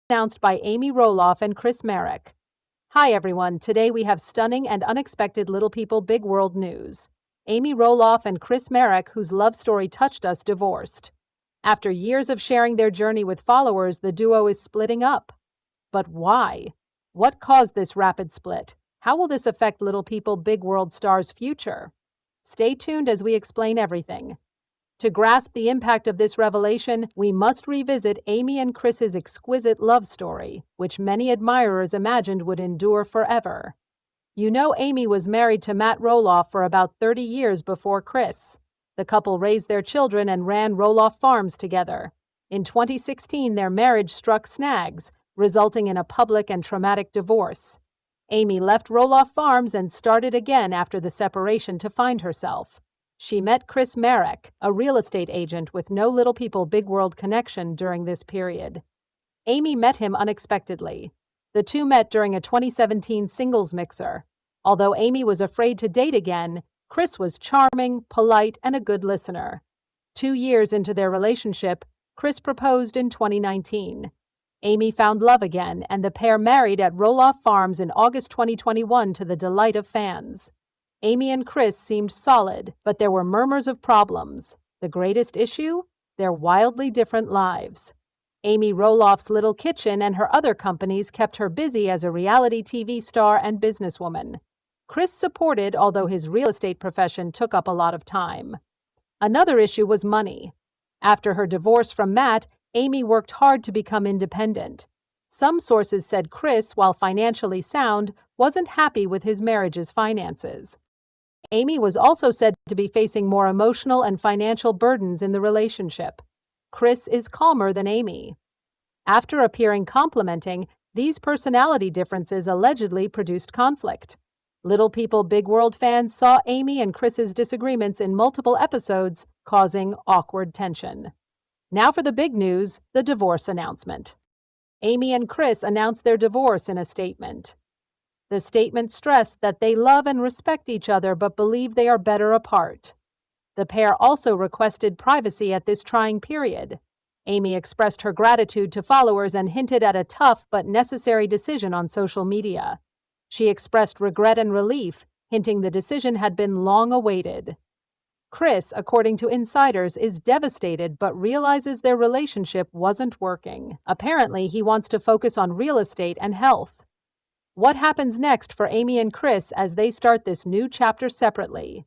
announced by Audrey Roloff and Chris Marek. Hi everyone, today we have stunning and unexpected Little People Big World news. Audrey Roloff and Chris Marek, whose love story touched us, divorced. After years of sharing their journey with followers, the duo is splitting up. But why? What caused this rapid split? How will this affect Little People Big World star's future? Stay tuned as we explain everything. To grasp the impact of this revelation, we must revisit Amy and Chris's exquisite love story, which many admirers imagined would endure forever. You know, Amy was married to Matt Roloff for about 30 years before Chris. The couple raised their children and ran Roloff Farms together. In 2016, their marriage struck snags, resulting in a public and traumatic divorce. Amy left Roloff Farms and started again after the separation to find herself. She met Chris Marek, a real estate agent with no Little People Big World connection during this period. Amy met him unexpectedly. The two met during a 2017 singles mixer. Although Amy was afraid to date again, Chris was charming, polite, and a good listener. 2 years into their relationship, Chris proposed in 2019. Amy found love again, and the pair married at Roloff Farms in August 2021 to the delight of fans. Amy and Chris seemed solid, but there were murmurs of problems. The greatest issue? Their wildly different lives. Amy Roloff's Little Kitchen and her other companies kept her busy as a reality TV star and businesswoman. Chris supported, although his real estate profession took up a lot of time. Another issue was money. After her divorce from Matt, Amy worked hard to become independent. Some sources said Chris, while financially sound, wasn't happy with his marriage's finances. Amy was also said to be facing more emotional and financial burdens in the relationship. Chris is calmer than Amy. After appearing complimenting, these personality differences allegedly produced conflict. Little People Big World fans saw Amy and Chris's disagreements in multiple episodes, causing awkward tension. Now for the big news, the divorce announcement. Amy and Chris announced their divorce in a statement. The statement stressed that they love and respect each other but believe they are better apart. The pair also requested privacy at this trying period. Amy expressed her gratitude to followers and hinted at a tough but necessary decision on social media. She expressed regret and relief, hinting the decision had been long awaited. Chris, according to insiders, is devastated but realizes their relationship wasn't working. Apparently, he wants to focus on real estate and health. What happens next for Amy and Chris as they start this new chapter separately?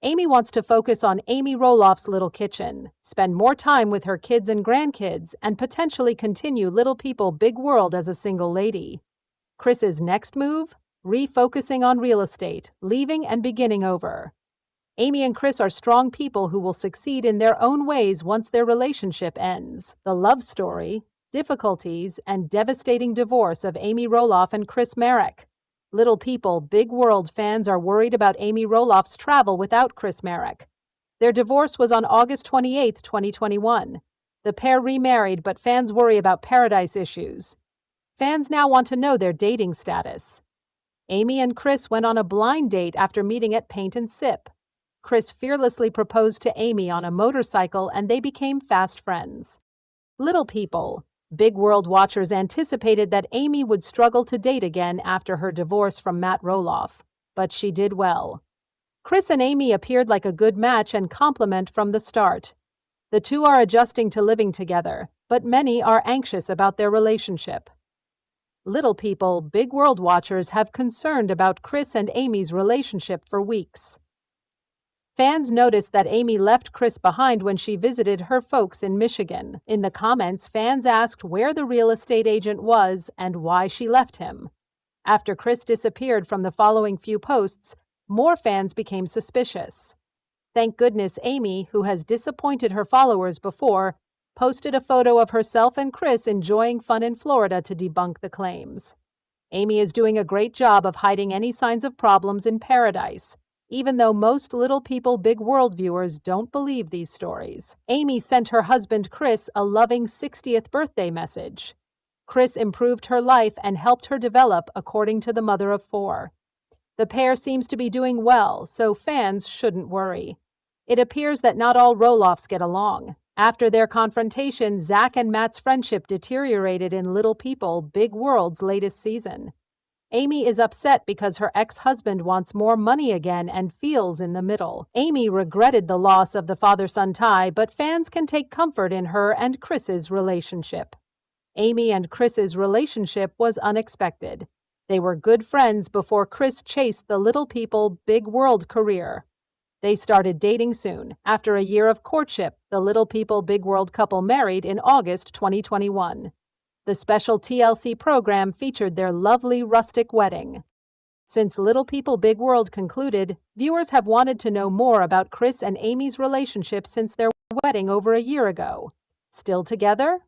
Amy wants to focus on Amy Roloff's Little Kitchen, spend more time with her kids and grandkids, and potentially continue Little People Big World as a single lady. Chris's next move? Refocusing on real estate, leaving and beginning over. Amy and Chris are strong people who will succeed in their own ways once their relationship ends. The love story, difficulties, and devastating divorce of Amy Roloff and Chris Marek. Little People Big World fans are worried about Amy Roloff's travel without Chris Marek. Their divorce was on August 28, 2021. The pair remarried, but fans worry about paradise issues. Fans now want to know their dating status. Amy and Chris went on a blind date after meeting at Paint and Sip. Chris fearlessly proposed to Amy on a motorcycle and they became fast friends. Little People Big World watchers anticipated that Amy would struggle to date again after her divorce from Matt Roloff, but she did well. Chris and Amy appeared like a good match and complement from the start. The two are adjusting to living together, but many are anxious about their relationship. Little People Big World watchers have concerned about Chris and Amy's relationship for weeks. Fans noticed that Amy left Chris behind when she visited her folks in Michigan. In the comments, fans asked where the real estate agent was and why she left him. After Chris disappeared from the following few posts, more fans became suspicious. Thank goodness Amy, who has disappointed her followers before, posted a photo of herself and Chris enjoying fun in Florida to debunk the claims. Amy is doing a great job of hiding any signs of problems in paradise, even though most Little People Big World viewers don't believe these stories. Amy sent her husband Chris a loving 60th birthday message. Chris improved her life and helped her develop, according to the mother of 4. The pair seems to be doing well, so fans shouldn't worry. It appears that not all Roloffs get along. After their confrontation, Zach and Matt's friendship deteriorated in Little People, Big World's latest season. Amy is upset because her ex-husband wants more money again and feels in the middle. Amy regretted the loss of the father-son tie, but fans can take comfort in her and Chris's relationship. Amy and Chris's relationship was unexpected. They were good friends before Chris chased the Little People, Big World career. They started dating soon. After a year of courtship, the Little People, Big World couple married in August 2021. The special TLC program featured their lovely rustic wedding. Since Little People, Big World concluded, viewers have wanted to know more about Chris and Amy's relationship since their wedding over a year ago. Still together?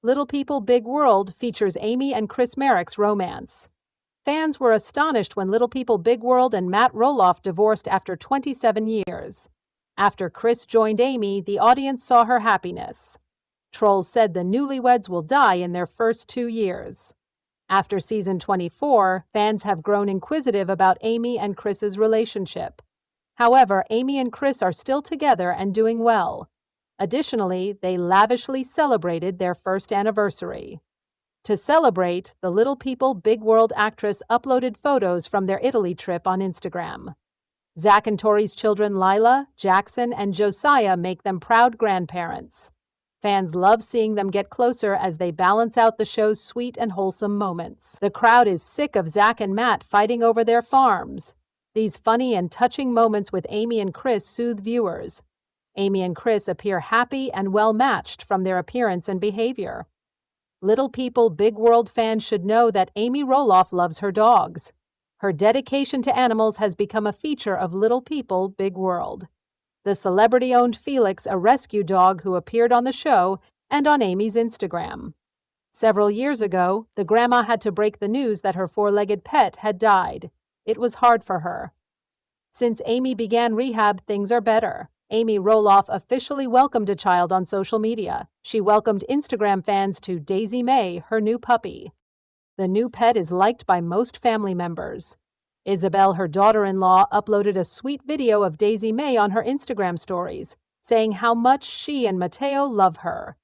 Little People, Big World features Amy and Chris Marek's romance. Fans were astonished when Little People, Big World and Matt Roloff divorced after 27 years. After Chris joined Amy, the audience saw her happiness. Trolls said the newlyweds will die in their first 2 years. After season 24, fans have grown inquisitive about Amy and Chris's relationship. However, Amy and Chris are still together and doing well. Additionally, they lavishly celebrated their first anniversary. To celebrate, the Little People, Big World actress uploaded photos from their Italy trip on Instagram. Zach and Tori's children Lila, Jackson, and Josiah make them proud grandparents. Fans love seeing them get closer as they balance out the show's sweet and wholesome moments. The crowd is sick of Zach and Matt fighting over their farms. These funny and touching moments with Amy and Chris soothe viewers. Amy and Chris appear happy and well-matched from their appearance and behavior. Little People, Big World fans should know that Amy Roloff loves her dogs. Her dedication to animals has become a feature of Little People, Big World. The celebrity-owned Felix, a rescue dog who appeared on the show and on Amy's Instagram. Several years ago, the grandma had to break the news that her four-legged pet had died. It was hard for her. Since Amy began rehab, things are better. Amy Roloff officially welcomed a child on social media. She welcomed Instagram fans to Daisy May, her new puppy. The new pet is liked by most family members. Isabel, her daughter-in-law, uploaded a sweet video of Daisy May on her Instagram stories, saying how much she and Mateo love her.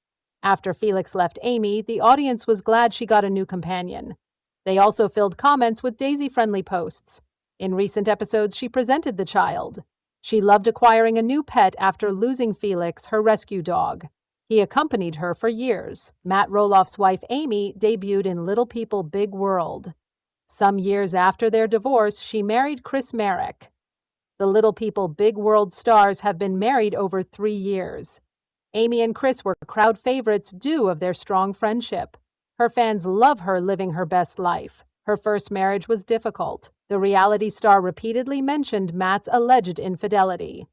After Felix left Amy, the audience was glad she got a new companion. They also filled comments with Daisy-friendly posts. In recent episodes, she presented the child. She loved acquiring a new pet after losing Felix, her rescue dog. He accompanied her for years. Matt Roloff's wife, Amy, debuted in Little People, Big World. Some years after their divorce, she married Chris Marek. The Little People, Big World stars have been married over 3 years. Amy and Chris were crowd favorites due of their strong friendship. Her fans love her living her best life. Her first marriage was difficult. The reality star repeatedly mentioned Matt's alleged infidelity.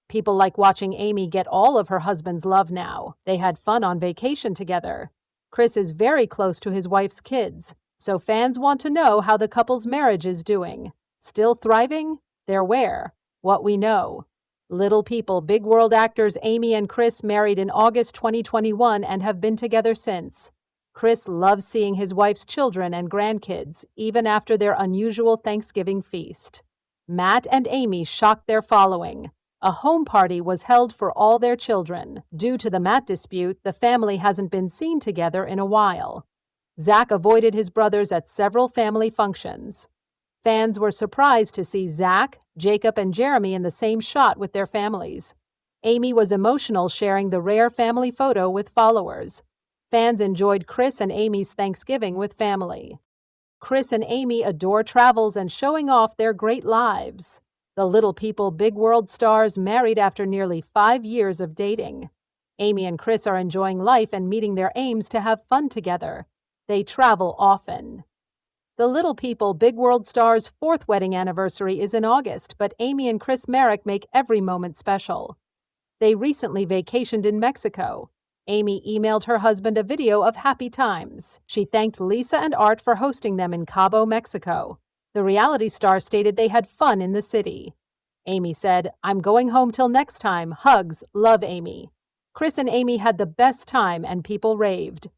People like watching Amy get all of her husband's love now. They had fun on vacation together. Chris is very close to his wife's kids, so fans want to know how the couple's marriage is doing. Still thriving? They're where? What we know. Little People, Big World actors Amy and Chris married in August 2021 and have been together since. Chris loves seeing his wife's children and grandkids, even after their unusual Thanksgiving feast. Matt and Amy shocked their following. A home party was held for all their children. Due to the Matt dispute, the family hasn't been seen together in a while. Zach avoided his brothers at several family functions. Fans were surprised to see Zach, Jacob, and Jeremy in the same shot with their families. Amy was emotional sharing the rare family photo with followers. Fans enjoyed Chris and Amy's Thanksgiving with family. Chris and Amy adore travels and showing off their great lives. The Little People, Big World stars married after nearly 5 years of dating. Amy and Chris are enjoying life and meeting their aims to have fun together. They travel often. The Little People, Big World stars' 4th wedding anniversary is in August, but Amy and Chris Marek make every moment special. They recently vacationed in Mexico. Amy emailed her husband a video of happy times. She thanked Lisa and Art for hosting them in Cabo, Mexico. The reality star stated they had fun in the city. Amy said, "I'm going home till next time. Hugs. Love, Amy." Chris and Amy had the best time and people raved.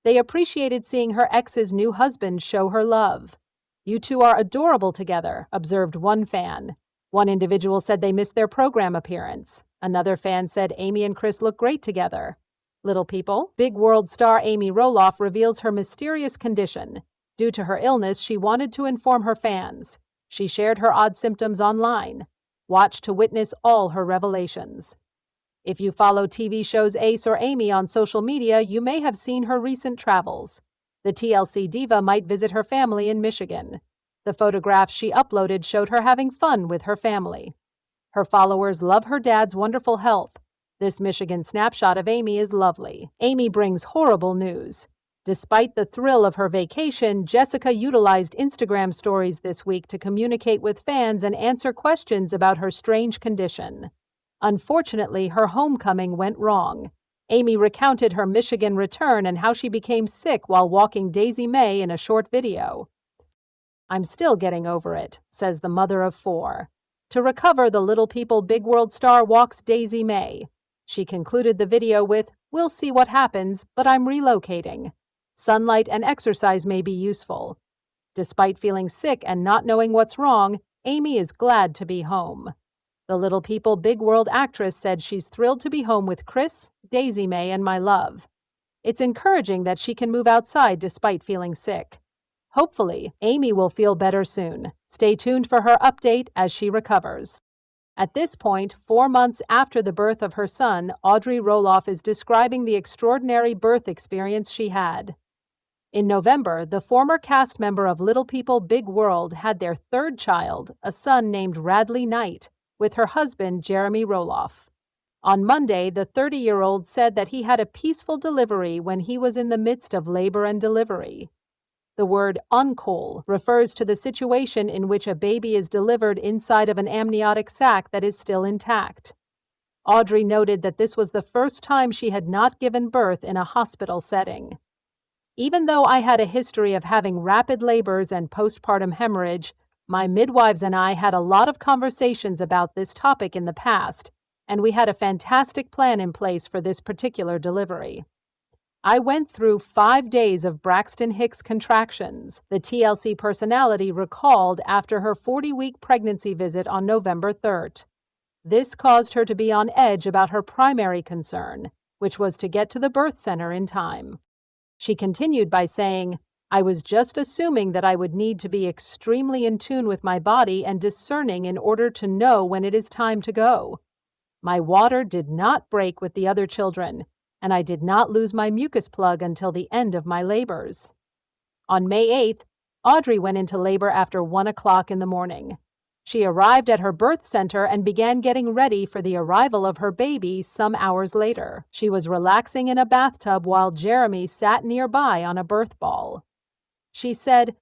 They appreciated seeing her ex's new husband show her love. "You two are adorable together," observed one fan. One individual said they missed their program appearance. Another fan said Amy and Chris look great together. Little People, Big World star Amy Roloff reveals her mysterious condition. Due to her illness, she wanted to inform her fans. She shared her odd symptoms online. Watch to witness all her revelations. If you follow TV shows Ace or Amy on social media, you may have seen her recent travels. The TLC diva might visit her family in Michigan. The photographs she uploaded showed her having fun with her family. Her followers love her dad's wonderful health. This Michigan snapshot of Amy is lovely. Amy brings horrible news. Despite the thrill of her vacation, Jessica utilized Instagram stories this week to communicate with fans and answer questions about her strange condition. Unfortunately, her homecoming went wrong. Amy recounted her Michigan return and how she became sick while walking Daisy May in a short video. "I'm still getting over it," says the mother of 4. To recover, the Little People Big World star walks Daisy May. She concluded the video with, "We'll see what happens, but I'm relocating. Sunlight and exercise may be useful." Despite feeling sick and not knowing what's wrong, Amy is glad to be home. The Little People Big World actress said she's thrilled to be home with Chris, Daisy May, and my love. It's encouraging that she can move outside despite feeling sick. Hopefully, Amy will feel better soon. Stay tuned for her update as she recovers. At this point, 4 months after the birth of her son, Audrey Roloff is describing the extraordinary birth experience she had. In November, the former cast member of Little People Big World had their 3rd child, a son named Radley Knight, with her husband, Jeremy Roloff. On Monday, the 30-year-old said that he had a peaceful delivery when he was in the midst of labor and delivery. The word uncool refers to the situation in which a baby is delivered inside of an amniotic sac that is still intact. Audrey noted that this was the first time she had not given birth in a hospital setting. "Even though I had a history of having rapid labors and postpartum hemorrhage, my midwives and I had a lot of conversations about this topic in the past, and we had a fantastic plan in place for this particular delivery. I went through 5 days of Braxton Hicks contractions," the TLC personality recalled after her 40-week pregnancy visit on November 3rd. This caused her to be on edge about her primary concern, which was to get to the birth center in time. She continued by saying, "I was just assuming that I would need to be extremely in tune with my body and discerning in order to know when it is time to go. My water did not break with the other children, and I did not lose my mucus plug until the end of my labors." On May 8th, Audrey went into labor after 1 o'clock in the morning. She arrived at her birth center and began getting ready for the arrival of her baby some hours later. She was relaxing in a bathtub while Jeremy sat nearby on a birth ball. She said,